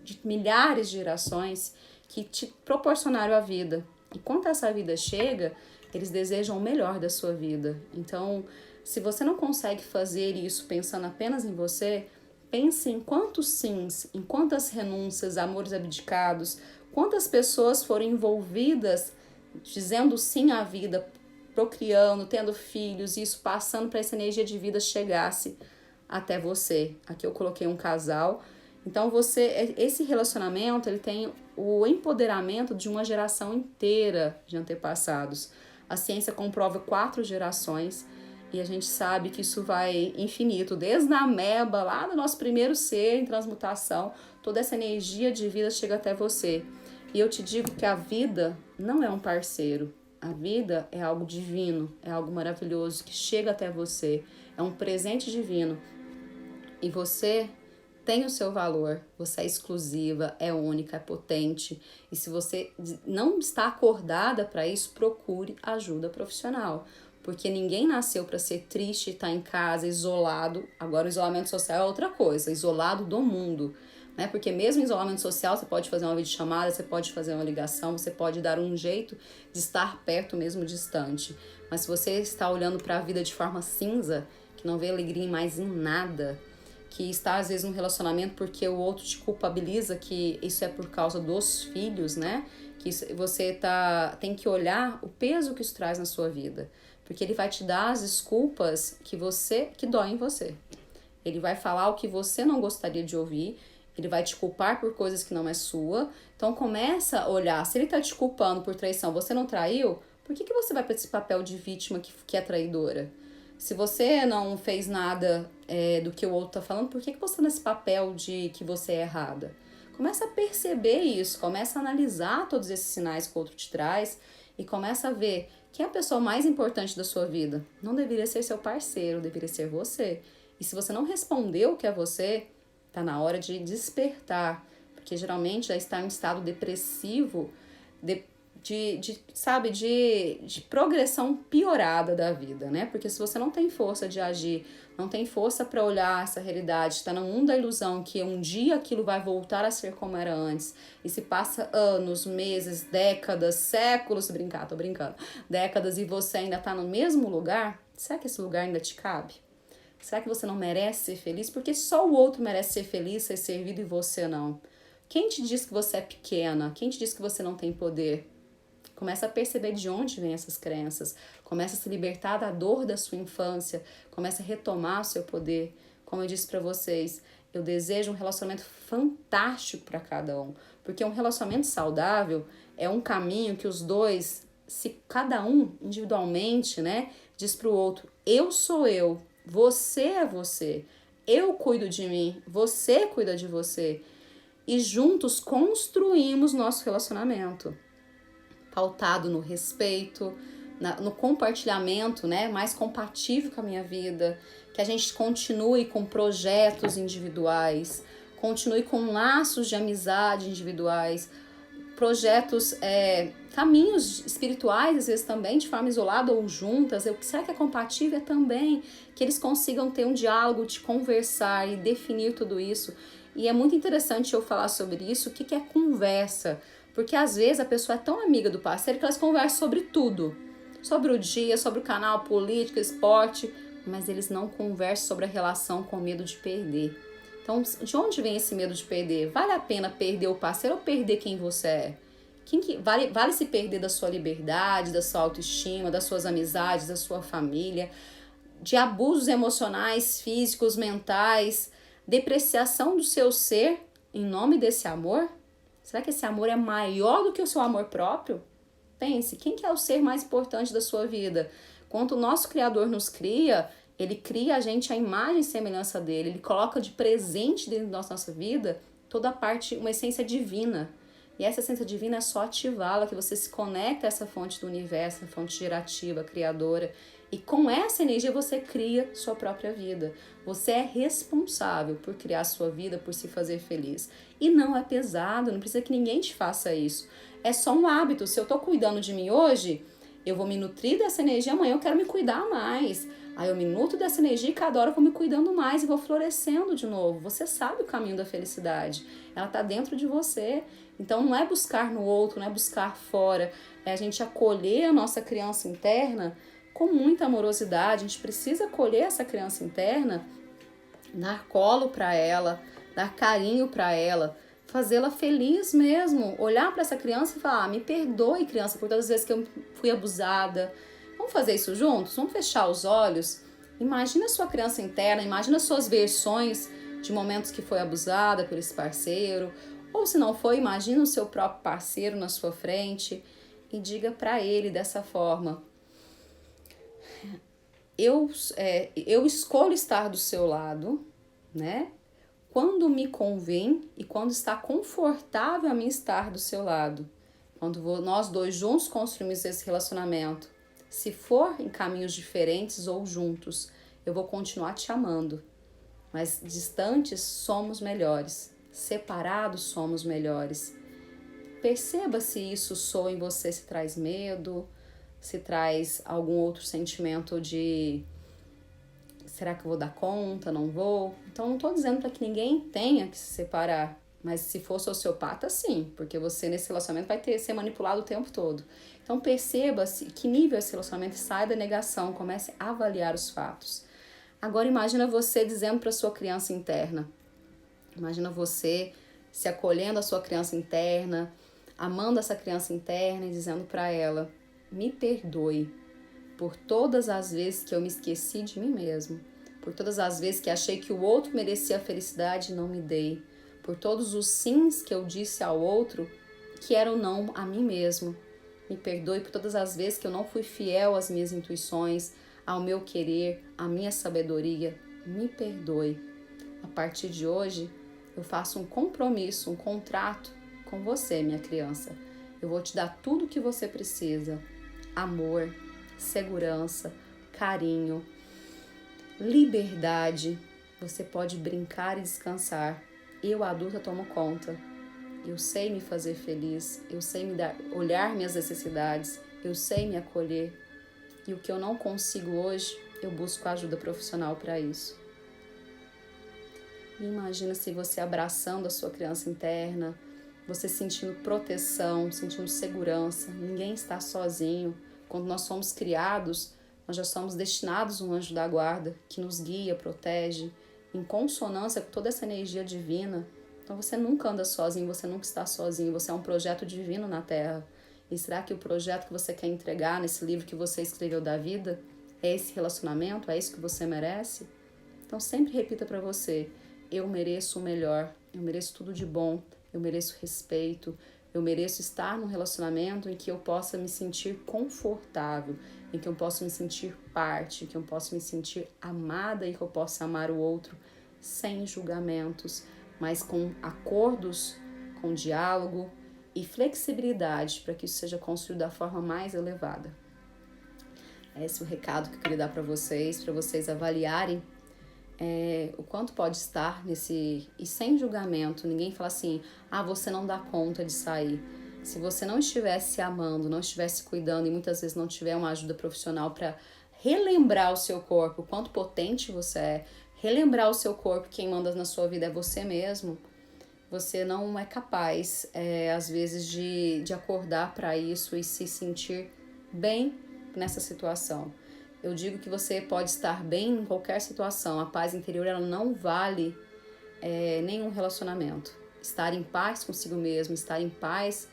de milhares de gerações que te proporcionaram a vida. E quando essa vida chega, eles desejam o melhor da sua vida. Então, se você não consegue fazer isso pensando apenas em você, pense em quantos sims, em quantas renúncias, amores abdicados, quantas pessoas foram envolvidas dizendo sim à vida, procriando, tendo filhos, e isso passando para essa energia de vida chegasse até você. Aqui eu coloquei um casal. Então esse relacionamento, ele tem o empoderamento de uma geração inteira de antepassados. A ciência comprova 4 gerações. E a gente sabe que isso vai infinito, desde a ameba, lá do nosso primeiro ser em transmutação, toda essa energia de vida chega até você. E eu te digo que a vida não é um parceiro, a vida é algo divino, é algo maravilhoso que chega até você, é um presente divino. E você tem o seu valor, você é exclusiva, é única, é potente. E se você não está acordada para isso, procure ajuda profissional. Porque ninguém nasceu para ser triste, estar em casa, isolado. Agora o isolamento social é outra coisa, isolado do mundo. né? Porque mesmo em isolamento social, você pode fazer uma videochamada, você pode fazer uma ligação, você pode dar um jeito de estar perto mesmo distante. Mas se você está olhando para a vida de forma cinza, que não vê alegria mais em nada, que está às vezes num relacionamento porque o outro te culpabiliza que isso é por causa dos filhos, né? Que você tem que olhar o peso que isso traz na sua vida, porque ele vai te dar as desculpas que doem em você. Ele vai falar o que você não gostaria de ouvir, ele vai te culpar por coisas que não é sua. Então começa a olhar, se ele está te culpando por traição, você não traiu, por que você vai para esse papel de vítima que é traidora? Se você não fez nada do que o outro está falando, por que você está nesse papel de que você é errada? Começa a perceber isso, começa a analisar todos esses sinais que o outro te traz e começa a ver quem é a pessoa mais importante da sua vida. Não deveria ser seu parceiro, deveria ser você. E se você não respondeu o que é você, tá na hora de despertar, porque geralmente já está em um estado depressivo, de progressão piorada da vida, né? Porque se você não tem força de agir, não tem força para olhar essa realidade, está no mundo da ilusão que um dia aquilo vai voltar a ser como era antes, e se passa anos, meses, décadas, séculos, tô brincando, décadas, e você ainda está no mesmo lugar, será que esse lugar ainda te cabe? Será que você não merece ser feliz? Porque só o outro merece ser feliz, ser servido e você não. Quem te diz que você é pequena? Quem te diz que você não tem poder? Começa a perceber de onde vêm essas crenças. Começa a se libertar da dor da sua infância. Começa a retomar o seu poder. Como eu disse para vocês, eu desejo um relacionamento fantástico para cada um. Porque um relacionamento saudável é um caminho que os dois, se cada um individualmente, né, diz para o outro, eu sou eu, você é você, eu cuido de mim, você cuida de você. E juntos construímos nosso relacionamento, pautado no respeito, no compartilhamento, né, mais compatível com a minha vida, que a gente continue com projetos individuais, continue com laços de amizade individuais, projetos, caminhos espirituais, às vezes também de forma isolada ou juntas. Será que é compatível? É também que eles consigam ter um diálogo, de conversar e definir tudo isso. E é muito interessante eu falar sobre isso, o que é conversa, porque às vezes a pessoa é tão amiga do parceiro que elas conversam sobre tudo, sobre o dia, sobre o canal, política, esporte, mas eles não conversam sobre a relação com medo de perder. Então, de onde vem esse medo de perder? Vale a pena perder o parceiro ou perder quem você é? Vale se perder da sua liberdade, da sua autoestima, das suas amizades, da sua família, de abusos emocionais, físicos, mentais, depreciação do seu ser em nome desse amor? Será que esse amor é maior do que o seu amor próprio? Pense, quem que é o ser mais importante da sua vida? Quando o nosso Criador nos cria, ele cria a gente à imagem e semelhança dele, ele coloca de presente dentro da nossa vida toda a parte, uma essência divina. E essa essência divina é só ativá-la, que você se conecta a essa fonte do universo, a fonte gerativa, criadora. E com essa energia você cria sua própria vida. Você é responsável por criar sua vida, por se fazer feliz. E não é pesado, não precisa que ninguém te faça isso. É só um hábito. Se eu tô cuidando de mim hoje, eu vou me nutrir dessa energia, amanhã eu quero me cuidar mais. Aí eu me nutro dessa energia e cada hora eu vou me cuidando mais e vou florescendo de novo. Você sabe o caminho da felicidade. Ela tá dentro de você. Então não é buscar no outro, não é buscar fora. É a gente acolher a nossa criança interna com muita amorosidade. A gente precisa acolher essa criança interna, dar colo para ela, dar carinho para ela, fazê-la feliz mesmo, olhar para essa criança e falar, me perdoe, criança, por todas as vezes que eu fui abusada. Vamos fazer isso juntos? Vamos fechar os olhos? Imagina a sua criança interna, imagina as suas versões de momentos que foi abusada por esse parceiro, ou se não foi, imagina o seu próprio parceiro na sua frente e diga para ele dessa forma, eu escolho estar do seu lado, né? Quando me convém e quando está confortável a mim estar do seu lado. Quando nós dois juntos construímos esse relacionamento. Se for em caminhos diferentes ou juntos, eu vou continuar te amando. Mas distantes somos melhores. Separados somos melhores. Perceba se isso soa em você, se traz medo, se traz algum outro sentimento de será que eu vou dar conta, não vou? Então não estou dizendo para que ninguém tenha que se separar, Mas se for sociopata, sim, porque você nesse relacionamento vai ser manipulado o tempo todo. Então perceba que nível esse relacionamento, sai da negação, comece a avaliar os fatos. Agora imagina você dizendo para sua criança interna, imagina você se acolhendo a sua criança interna, amando essa criança interna e dizendo para ela, me perdoe por todas as vezes que eu me esqueci de mim mesmo, por todas as vezes que achei que o outro merecia a felicidade e não me dei, por todos os sims que eu disse ao outro que eram não a mim mesmo. Me perdoe por todas as vezes que eu não fui fiel às minhas intuições, ao meu querer, à minha sabedoria. Me perdoe. A partir de hoje, eu faço um compromisso, um contrato com você, minha criança. Eu vou te dar tudo o que você precisa. Amor, segurança, carinho, liberdade. Você pode brincar e descansar. Eu, adulta, tomo conta. Eu sei me fazer feliz. Eu sei olhar minhas necessidades. Eu sei me acolher. E o que eu não consigo hoje, eu busco ajuda profissional para isso. E imagina se você abraçando a sua criança interna, você sentindo proteção, sentindo segurança. Ninguém está sozinho. Quando nós somos criados, nós já somos destinados a um anjo da guarda que nos guia, protege, em consonância com toda essa energia divina. Então você nunca anda sozinho, você nunca está sozinho, você é um projeto divino na Terra. E será que o projeto que você quer entregar nesse livro que você escreveu da vida é esse relacionamento? É isso que você merece? Então sempre repita para você, eu mereço o melhor, eu mereço tudo de bom, eu mereço respeito, eu mereço estar num relacionamento em que eu possa me sentir confortável, em que eu possa me sentir parte, em que eu possa me sentir amada e que eu possa amar o outro sem julgamentos, mas com acordos, com diálogo e flexibilidade para que isso seja construído da forma mais elevada. Esse é o recado que eu queria dar para vocês avaliarem o quanto pode estar nesse... E sem julgamento, ninguém fala assim, você não dá conta de sair. Se você não estiver se amando, não estiver se cuidando e muitas vezes não tiver uma ajuda profissional para relembrar o seu corpo, o quanto potente você é, relembrar o seu corpo, quem manda na sua vida é você mesmo, você não é capaz, às vezes, de acordar para isso e se sentir bem nessa situação. Eu digo que você pode estar bem em qualquer situação. A paz interior ela não vale nenhum relacionamento. Estar em paz consigo mesmo, estar em paz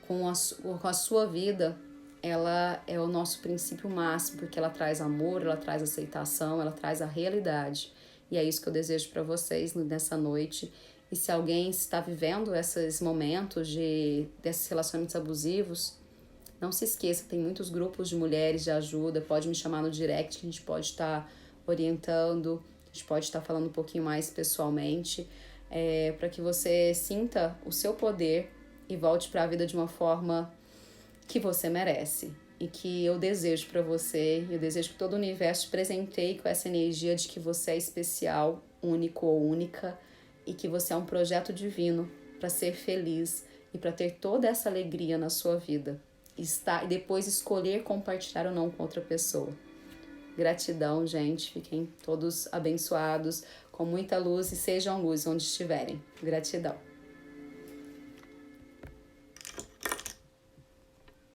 com a sua vida, ela é o nosso princípio máximo, porque ela traz amor, ela traz aceitação, ela traz a realidade. E é isso que eu desejo para vocês nessa noite. E se alguém está vivendo esses momentos desses relacionamentos abusivos, não se esqueça, tem muitos grupos de mulheres de ajuda, pode me chamar no direct que a gente pode estar orientando, a gente pode estar falando um pouquinho mais pessoalmente, para que você sinta o seu poder e volte para a vida de uma forma que você merece. E que eu desejo para você, eu desejo que todo o universo te presenteie com essa energia de que você é especial, único ou única, e que você é um projeto divino para ser feliz e para ter toda essa alegria na sua vida. E depois escolher compartilhar ou não com outra pessoa. Gratidão, gente. Fiquem todos abençoados, com muita luz e sejam luz onde estiverem. Gratidão.